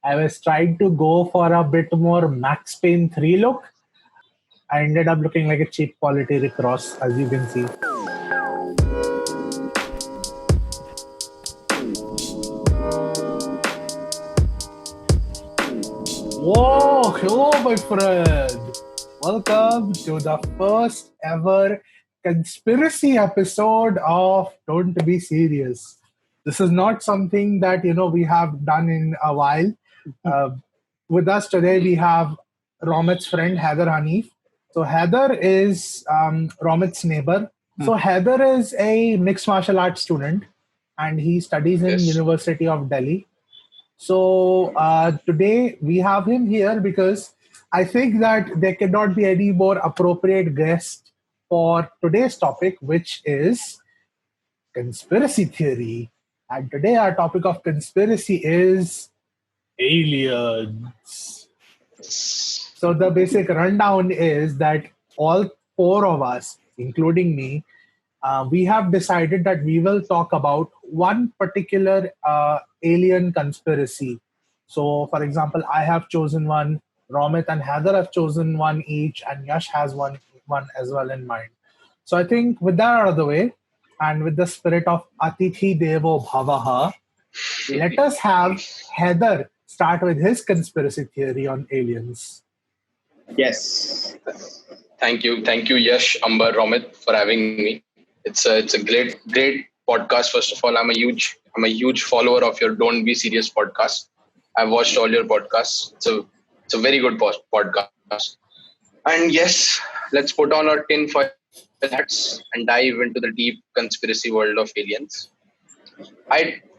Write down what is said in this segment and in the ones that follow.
I was trying to go for a bit more Max Payne 3 look. I ended up looking like a cheap quality Rick Ross, as you can see. Whoa, hello, my friend. Welcome to the first ever conspiracy episode of Don't Be Serious. This is not something that we have done in a while. With us today, we have Romit's friend Haider Haneef. So Haider is Romit's neighbor. So Haider is a mixed martial arts student, and he studies in University of Delhi. So today we have him here because I think that there cannot be any more appropriate guest for today's topic, which is conspiracy theory. And today our topic of conspiracy is aliens. So the basic rundown is that all four of us, including me, we have decided that we will talk about one particular alien conspiracy. So, for example, I have chosen one, Romit and Haider have chosen one each, and Yash has one as well in mind. So I think with that out of the way, and with the spirit of Atithi Devo Bhavaha, let us have Haider start with his conspiracy theory on aliens. Yes. Thank you, Yash, Amber, Romit, for having me. It's a great podcast. First of all, I'm a huge follower of your Don't Be Serious podcast. I've watched all your podcasts. It's a very good podcast. And yes, let's put on our tinfoil hats and dive into the deep conspiracy world of aliens.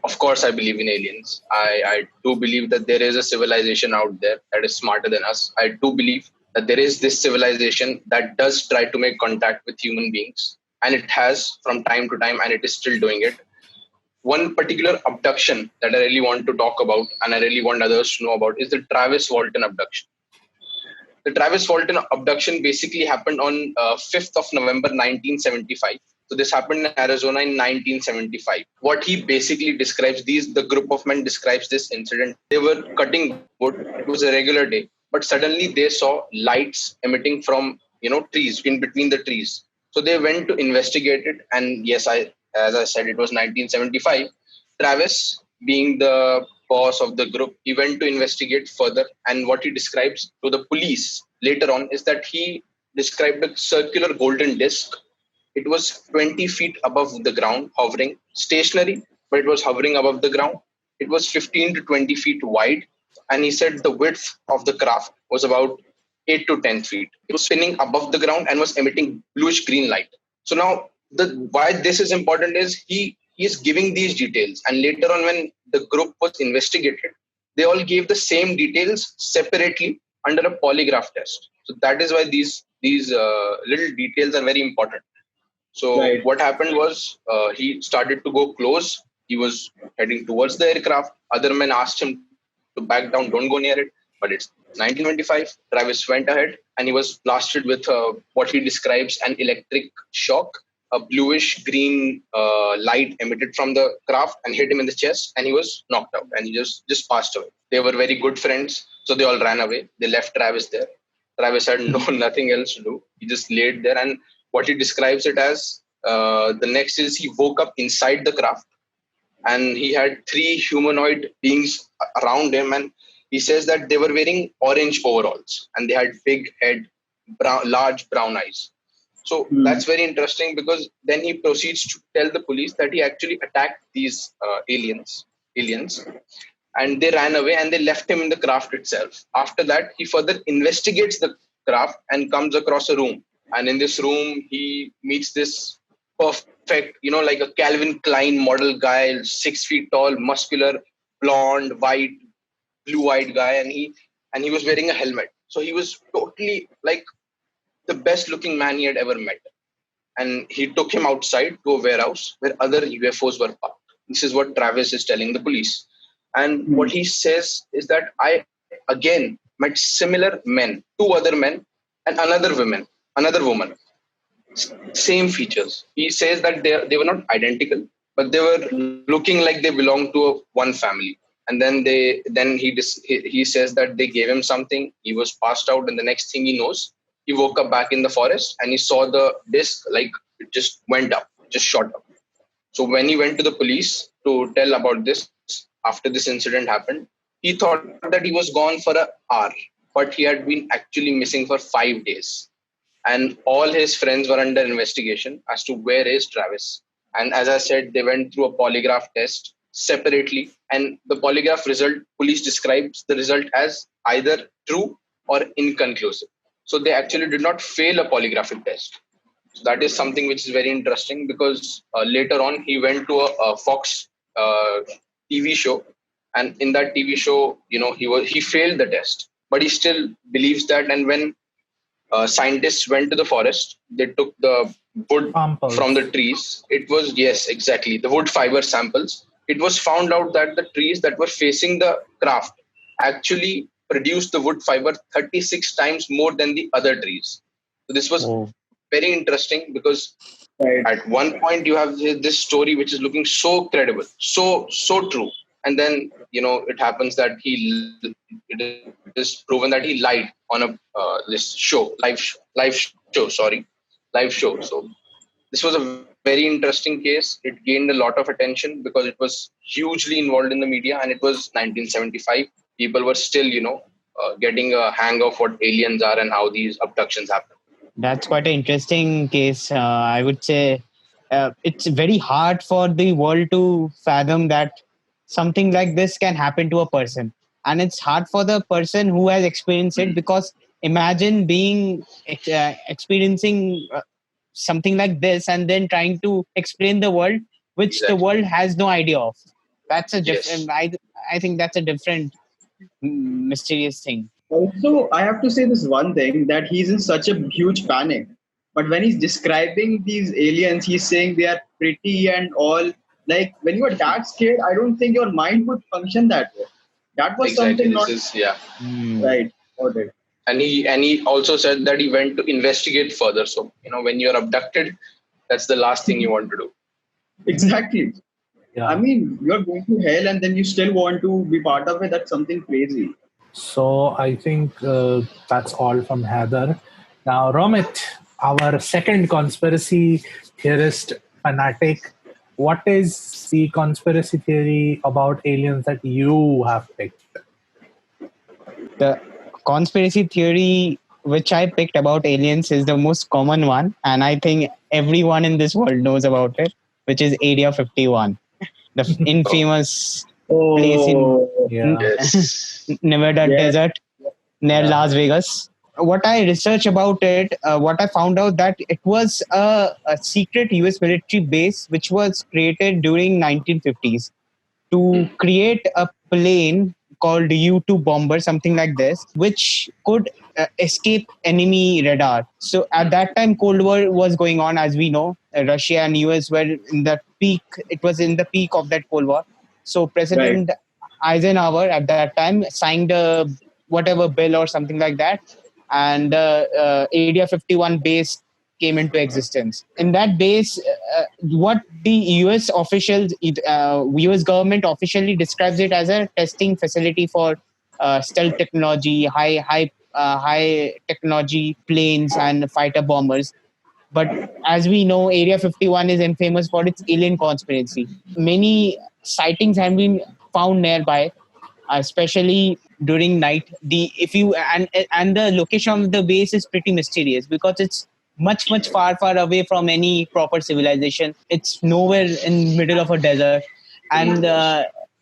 Of course, I believe in aliens. I do believe that there is a civilization out there that is smarter than us. I do believe that there is this civilization that does try to make contact with human beings. And it has from time to time, and it is still doing it. One particular abduction that I really want to talk about, and I really want others to know about, is the Travis Walton abduction. The Travis Walton abduction basically happened on 5th of November 1975. So this happened in Arizona in 1975. What he basically describes, the group of men describes this incident. They were cutting wood. It was a regular day, but suddenly they saw lights emitting from trees, in between the trees. So they went to investigate it, and yes, as I said, it was 1975. Travis, being the boss of the group, he went to investigate further, and what he describes to the police later on is that he described a circular golden disc. It was 20 feet above the ground, hovering, stationary, but it was hovering above the ground. It was 15 to 20 feet wide, and he said the width of the craft was about 8 to 10 feet. It was spinning above the ground and was emitting bluish green light. So now, why this is important is he is giving these details. And later on, when the group was investigated, they all gave the same details separately under a polygraph test. So that is why these little details are very important. So What happened was he started to go close. He was heading towards the aircraft. Other men asked him to back down, don't go near it. But it's 1925. Travis went ahead and he was blasted with what he describes an electric shock. A bluish green light emitted from the craft and hit him in the chest, and he was knocked out and he just passed away. They were very good friends, so they all ran away. They left Travis there. Travis had nothing else to do. He just laid there, and what he describes it as, the next is he woke up inside the craft, and he had 3 humanoid beings around him, and he says that they were wearing orange overalls and they had big head, large brown eyes. So that's very interesting, because then he proceeds to tell the police that he actually attacked these aliens, and they ran away and they left him in the craft itself. After that, he further investigates the craft and comes across a room. And in this room, he meets this perfect, like a Calvin Klein model guy, 6 feet tall, muscular, blonde, white, blue-eyed guy, and he was wearing a helmet. So he was totally like the best looking man he had ever met. And he took him outside to a warehouse where other UFOs were parked. This is what Travis is telling the police. And what he says is that I again met similar men, 2 other men and another woman. Same features. He says that they were not identical, but they were looking like they belonged to one family. And then he says that they gave him something. He was passed out, and the next thing he knows, he woke up back in the forest and he saw the disc, like it just went up, just shot up. So when he went to the police to tell about this after this incident happened, he thought that he was gone for an hour, but he had been actually missing for 5 days. And all his friends were under investigation as to where is Travis. And as I said, they went through a polygraph test separately, and the polygraph result, police describes the result as either true or inconclusive. So they actually did not fail a polygraphic test. So that is something which is very interesting, because later on he went to a Fox TV show, and in that TV show, he failed the test, but he still believes that. And when scientists went to the forest, they took the wood Samples. from the trees. It was, yes, exactly, the wood fiber samples. It was found out that the trees that were facing the craft actually produced the wood fiber 36 times more than the other trees. So this was very interesting, because at one point you have this story which is looking so credible, so true, and then it happens that it is proven that he lied on a this show, live show. So this was a very interesting case. It gained a lot of attention because it was hugely involved in the media, and it was 1975. People were still getting a hang of what aliens are and how these abductions happen. That's quite an interesting case. I would say it's very hard for the world to fathom that something like this can happen to a person. And it's hard for the person who has experienced it, because imagine being experiencing something like this and then trying to explain the world, which the world has no idea of. That's a different, I think that's a different mysterious thing. Also, I have to say this one thing, that he's in such a huge panic. But when he's describing these aliens, he's saying they are pretty and all. Like, when you are that scared, I don't think your mind would function that way. That was something not right. Okay. And he also said that he went to investigate further. So, when you're abducted, that's the last thing you want to do. Exactly. Yeah. I mean, you're going to hell and then you still want to be part of it. That's something crazy. So I think that's all from Haider. Now, Romit, our second conspiracy theorist fanatic, what is the conspiracy theory about aliens that you have picked? The conspiracy theory which I picked about aliens is the most common one, and I think everyone in this world knows about it, which is Area 51, the infamous place in Nevada desert near Las Vegas. What I researched about it, what I found out that it was a secret US military base which was created during 1950s to create a plane called U-2 bomber, something like this, which could escape enemy radar. So at that time, Cold War was going on, as we know. Russia and US were in the peak. It was in the peak of that Cold War. So President Eisenhower at that time signed a whatever bill or something like that, and Area 51 base came into existence. In that base, what the US officials, US government officially describes it as a testing facility for stealth technology, high technology planes and fighter bombers. But as we know, Area 51 is infamous for its alien conspiracy. Many sightings have been found nearby, especially during night. And the location of the base is pretty mysterious because it's much far away from any proper civilization. It's nowhere in middle of a desert, and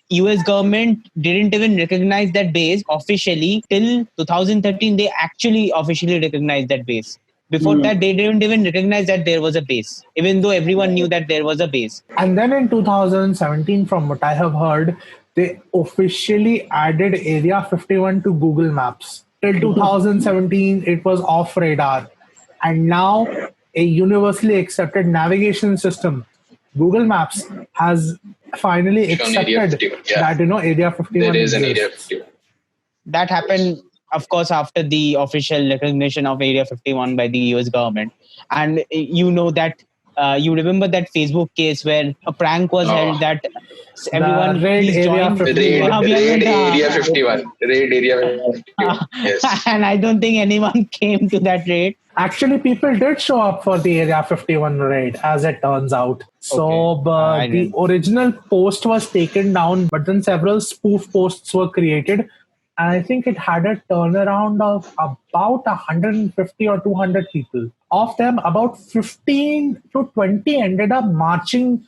US government didn't even recognize that base officially till 2013. They actually officially recognized that base. Before that, they didn't even recognize that there was a base, even though everyone knew that there was a base. And then in 2017, from what I have heard, they officially added Area 51 to Google Maps. Till 2017, it was off radar. And now a universally accepted navigation system, Google Maps, has finally accepted that, Area 51 there is an Area 51. That happened, of course, after the official recognition of Area 51 by the US government. And you know that you remember that Facebook case where a prank was held that everyone Raid please Area join. 51. Raid Area 51. Raid Area 51. Yes. And I don't think anyone came to that raid. Actually, people did show up for the Area 51 raid, as it turns out. So I the didn't. original post was taken down, but then several spoof posts were created. And I think it had a turnaround of about 150 or 200 people. Of them, about 15 to 20 ended up marching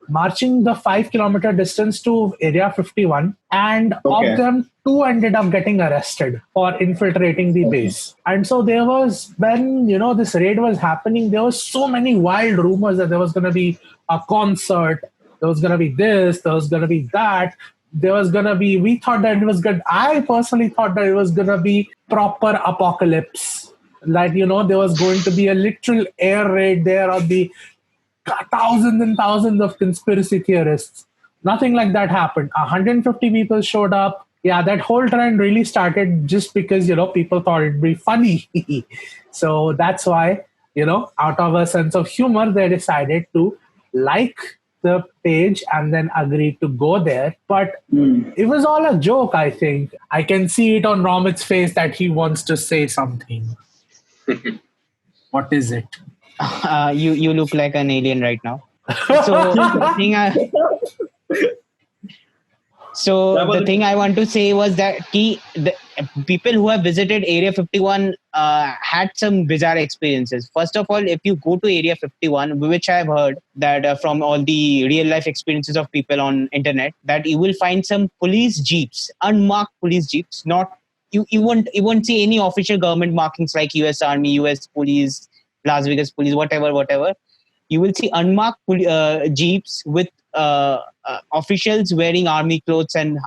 the 5 kilometer distance to Area 51, and Okay. of them, two ended up getting arrested for infiltrating the base. And so there was, when this raid was happening, there was so many wild rumors that there was going to be a concert, there was going to be this, there was going to be that. There was going to be, we thought that it was good. I personally thought that it was going to be proper apocalypse. Like, there was going to be a literal air raid there on the thousands and thousands of conspiracy theorists. Nothing like that happened. 150 people showed up. Yeah, that whole trend really started just because, people thought it'd be funny. So that's why, out of a sense of humor, they decided to like the page and then agreed to go there. But it was all a joke, I think. I can see it on Romit's face that he wants to say something. What is it? You look like an alien right now. So the thing I want to say was that the people who have visited Area 51 had some bizarre experiences. First of all, if you go to Area 51, which I have heard that from all the real life experiences of people on internet, that you will find some police jeeps, unmarked police jeeps. Not you won't see any official government markings like US Army, US Police, Las Vegas Police, whatever. You will see unmarked jeeps with officials wearing army clothes and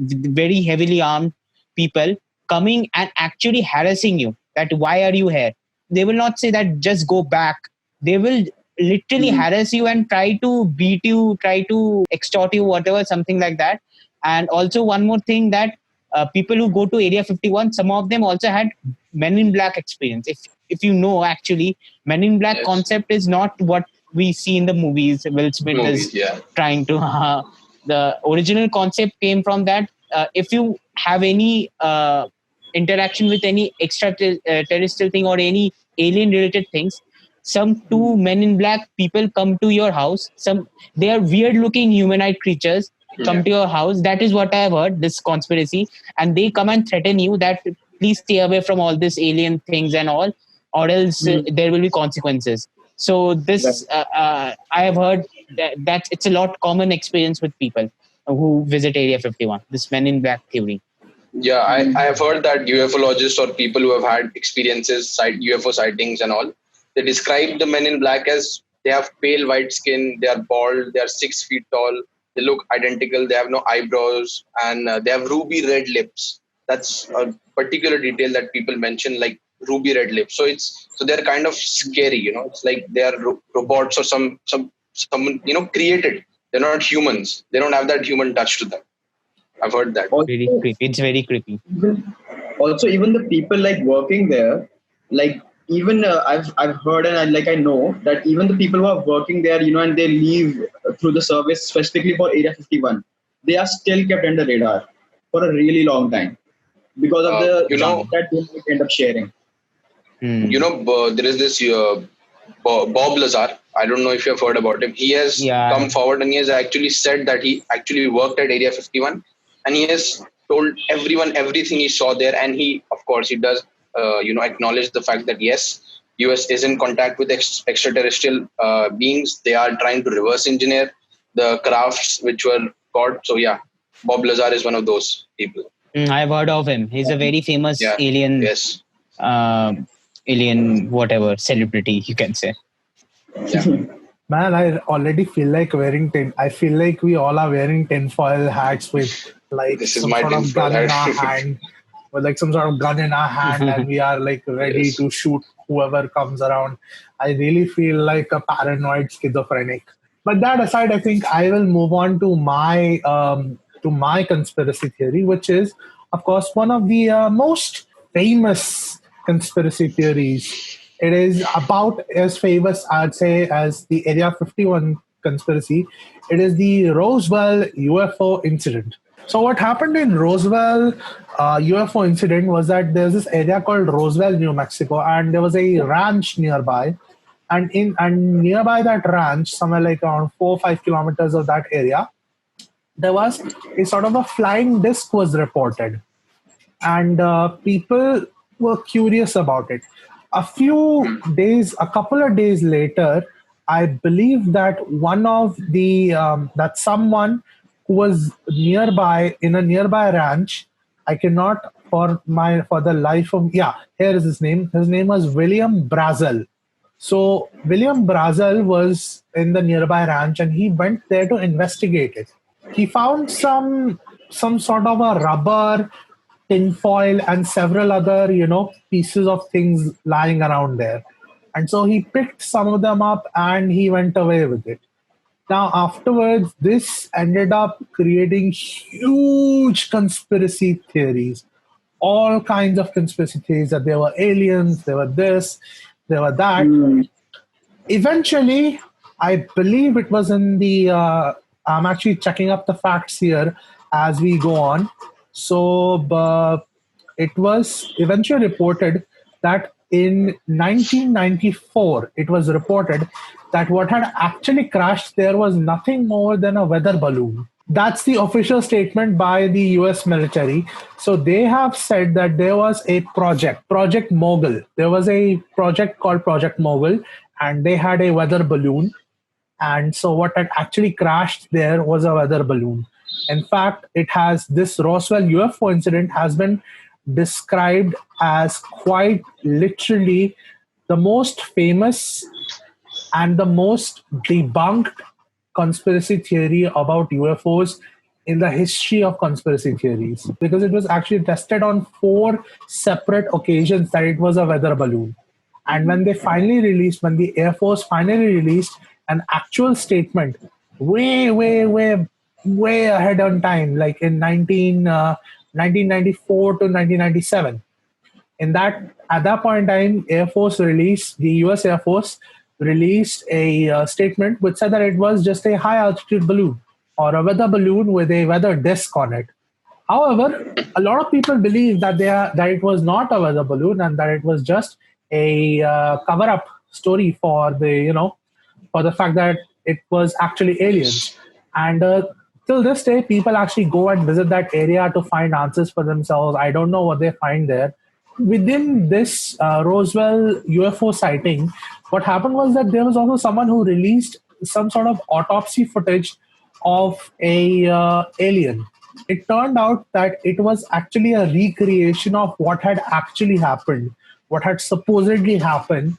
very heavily armed people coming and actually harassing you. That why are you here? They will not say that just go back. They will literally harass you and try to beat you, try to extort you, whatever, something like that. And also one more thing, that people who go to Area 51, some of them also had Men in Black experience. If you know, actually, Men in Black concept is not what we see in the movies. Will Smith is trying to. The original concept came from that. If you have any interaction with any extraterrestrial thing or any alien-related things, some two Men in Black people come to your house. They are weird-looking humanoid creatures come to your house. That is what I have heard. This conspiracy, and they come and threaten you that please stay away from all this alien things and all, or else there will be consequences. So this, I have heard that it's a lot common experience with people who visit Area 51, this Men in Black theory. Yeah, I have heard that ufologists or people who have had experiences, UFO sightings and all, they describe the Men in Black as they have pale white skin, they are bald, they are 6 feet tall, they look identical, they have no eyebrows, and they have ruby red lips. That's a particular detail that people mention, like ruby red lips. So they're kind of scary, It's like they are robots or someone created. They're not humans. They don't have that human touch to them. I've heard that. Very creepy. It's very creepy. Also, even the people like working there, like even I've heard and I know that even the people who are working there, and they leave through the service specifically for Area 51, they are still kept under radar for a really long time because of the junk that they might end up sharing. There is this Bob Lazar. I don't know if you have heard about him. He has come forward and he has actually said that he actually worked at Area 51, and he has told everyone everything he saw there. And he does, acknowledge the fact that yes, US is in contact with extraterrestrial beings. They are trying to reverse engineer the crafts which were caught. So yeah, Bob Lazar is one of those people. I've heard of him. He's a very famous alien. Yes. Alien whatever celebrity, you can say. Yeah. Man, I already feel like wearing I feel like we all are wearing tinfoil hats with like some sort of gun in our hand, with like some sort of gun in our hand, and we are like ready to shoot whoever comes around. I really feel like a paranoid schizophrenic. But that aside, I think I will move on to my conspiracy theory, which is, of course, one of the most famous conspiracy theories It is about as famous, I'd say, as the Area 51 conspiracy. It is the Roswell UFO incident. So what happened in Roswell UFO incident was that there's this area called Roswell, New Mexico, and there was a ranch nearby. And nearby that ranch, somewhere like around 4 or 5 kilometers of that area, there was a sort of a flying disc was reported, and people were curious about it. A couple of days later, I believe that one of the that someone who was nearby in a nearby ranch, I cannot for the life of here is his name. His name was William Brazel. So William Brazel was in the nearby ranch, and he went there to investigate it. He found some sort of a rubber, tinfoil, and several other pieces of things lying around there. And so he picked some of them up and he went away with it. Now, afterwards, this ended up creating huge conspiracy theories, all kinds of conspiracy theories that there were aliens, there were this, there were that. Eventually, I believe it was in the. I'm actually checking up the facts here as we go on. So, it was eventually reported that in 1994, it was reported that what had actually crashed there was nothing more than a weather balloon. That's the official statement by the US military. So they have said that there was a Project Mogul. There was a project called Project Mogul, and they had a weather balloon. And so what had actually crashed there was a weather balloon. In fact, this Roswell UFO incident has been described as quite literally the most famous and the most debunked conspiracy theory about UFOs in the history of conspiracy theories, because it was actually tested on 4 separate occasions that it was a weather balloon. And when the Air Force finally released an actual statement way, way, way, way ahead on time, like in 1994 to 1997. At that point in time, the US Air Force released a statement which said that it was just a high altitude balloon or a weather balloon with a weather disk on it. However, a lot of people believe that it was not a weather balloon and that it was just a cover-up story for the fact that it was actually aliens. And till this day, people actually go and visit that area to find answers for themselves. I don't know what they find there. Within this Roswell UFO sighting, what happened was that there was also someone who released some sort of autopsy footage of a alien. It turned out that it was actually a recreation of what had actually happened, what had supposedly happened.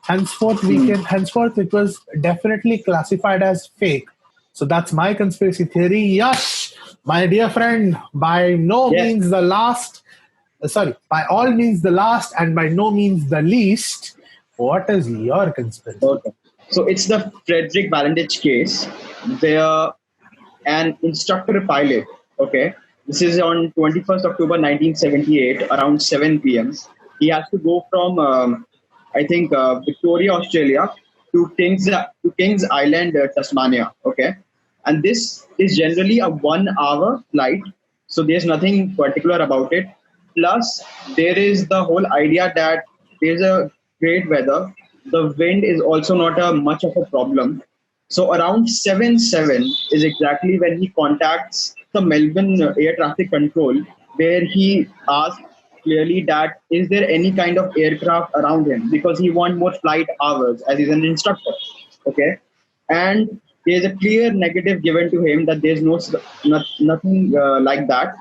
Henceforth, it was definitely classified as fake. So that's my conspiracy theory. Yash, my dear friend, by no means the last. By all means the last, and by no means the least. What is your conspiracy? Okay. So it's the Frederick Valentich case, where an instructor pilot, okay, this is on 21st October 1978, around 7 p.m. He has to go from, Victoria, Australia to Kings Island, Tasmania, okay. And this is generally a 1-hour flight, so there's nothing particular about it. Plus, there is the whole idea that there's a great weather. The wind is also not much of a problem. So around 7:07 is exactly when he contacts the Melbourne Air Traffic Control, where he asks clearly that is there any kind of aircraft around him, because he wants more flight hours as he's an instructor. Okay, and there's a clear negative given to him that there's nothing like that.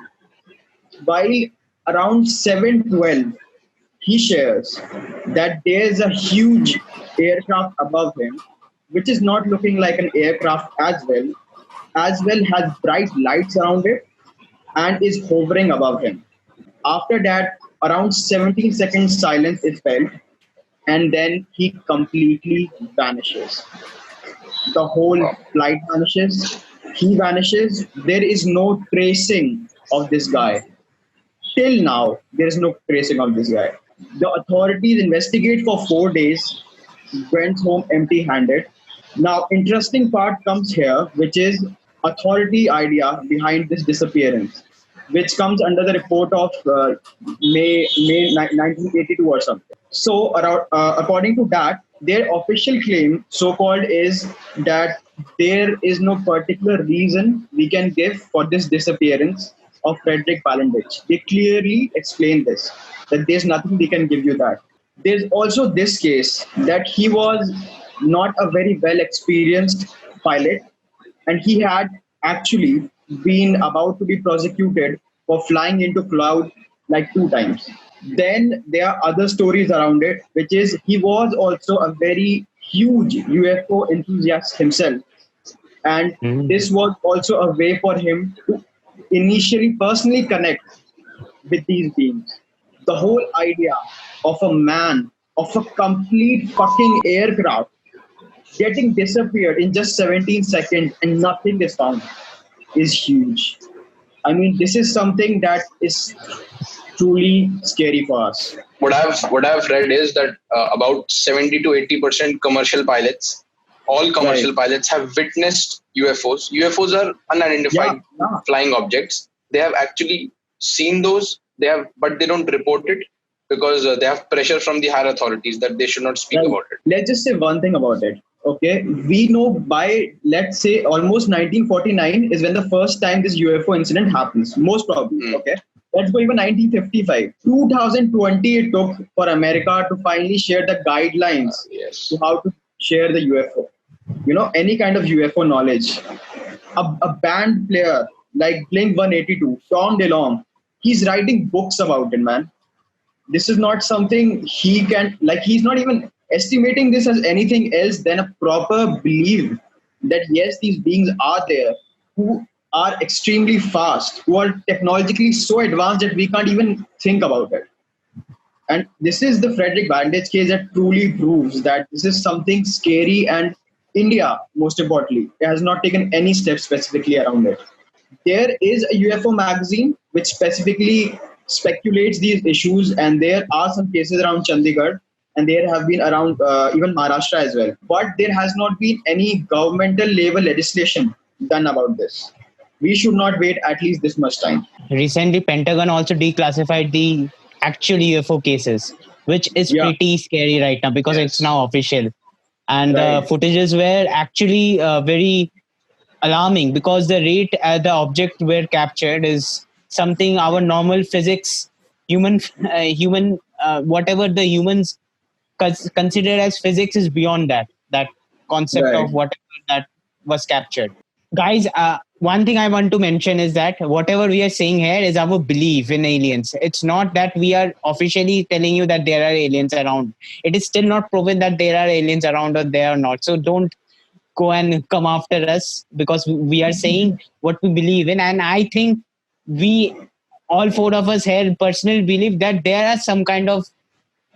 While around 7:12, he shares that there's a huge aircraft above him, which is not looking like an aircraft as well has bright lights around it and is hovering above him. After that, around 17 seconds silence is felt, and then he completely vanishes. The whole flight vanishes. He vanishes. There is no tracing of this guy. Till now, there is no tracing of this guy. The authorities investigate for 4 days, went home empty-handed. Now, interesting part comes here, which is authority idea behind this disappearance, which comes under the report of May 1982 or something. So, according to that, their official claim, so-called, is that there is no particular reason we can give for this disappearance of Frederick Valentich. They clearly explain this, that there's nothing they can give you that. There's also this case that he was not a very well experienced pilot, and he had actually been about to be prosecuted for flying into cloud like 2 times. Then there are other stories around it, which is he was also a very huge UFO enthusiast himself, and this was also a way for him to initially personally connect with these beings. The whole idea of a man, of a complete fucking aircraft getting disappeared in just 17 seconds and nothing is found is huge. I mean, this is something that is truly scary for us. What I've read is that about 70 to 80% commercial pilots, all commercial pilots, have witnessed UFOs. UFOs are unidentified flying objects. They have actually seen those. But they don't report it because they have pressure from the higher authorities that they should not speak about it. Let's just say one thing about it. Okay, we know by, let's say, almost 1949 is when the first time this UFO incident happens, most probably. Okay, let's go even 1955. 2020 it took for America to finally share the guidelines to how to share the UFO. Any kind of UFO knowledge. A band player like Blink 182, Tom DeLonge, he's writing books about it, man. This is not something he can, he's not even estimating this as anything else than a proper belief that yes, these beings are there, who are extremely fast, who are technologically so advanced that we can't even think about it. And this is the Frederick Valentich case that truly proves that this is something scary, and India, most importantly, has not taken any steps specifically around it. There is a UFO magazine which specifically speculates these issues, and there are some cases around Chandigarh, and there have been around even Maharashtra as well. But there has not been any governmental level legislation done about this. We should not wait at least this much time. Recently, Pentagon also declassified the actual UFO cases, which is pretty scary right now because it's now official. And the footages were actually very alarming because the rate the object were captured is something our normal physics, human, whatever the humans consider as physics is beyond that concept of whatever that was captured. Guys, one thing I want to mention is that whatever we are saying here is our belief in aliens. It's not that we are officially telling you that there are aliens around. It is still not proven that there are aliens around or there are not. So don't go and come after us because we are saying what we believe in. And I think we, all four of us here, personally believe that there are some kind of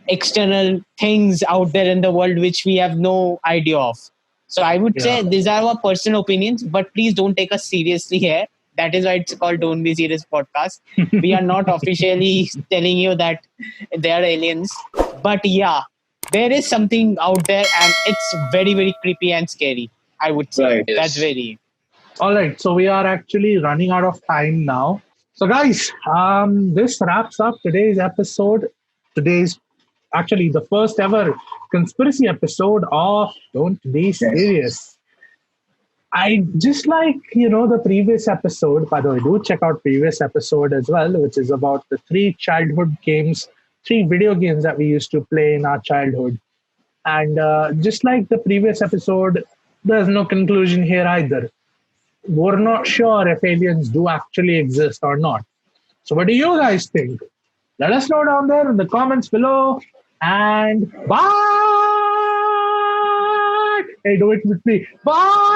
external things out there in the world which we have no idea of. So I would say these are our personal opinions, but please don't take us seriously here. That is why it's called Don't Be Serious Podcast. We are not officially telling you that there are aliens. But yeah, there is something out there and it's very, very creepy and scary, I would say. Right. That's very... All right, so we are actually running out of time now. So guys, this wraps up today's episode. Today's actually the first ever conspiracy episode of Don't Be Serious. I just like, the previous episode, by the way, do check out previous episode as well, which is about the 3 childhood games, 3 video games that we used to play in our childhood. And just like the previous episode, there's no conclusion here either. We're not sure if aliens do actually exist or not. So what do you guys think? Let us know down there in the comments below. And bye! Hey, do it with me. Bye!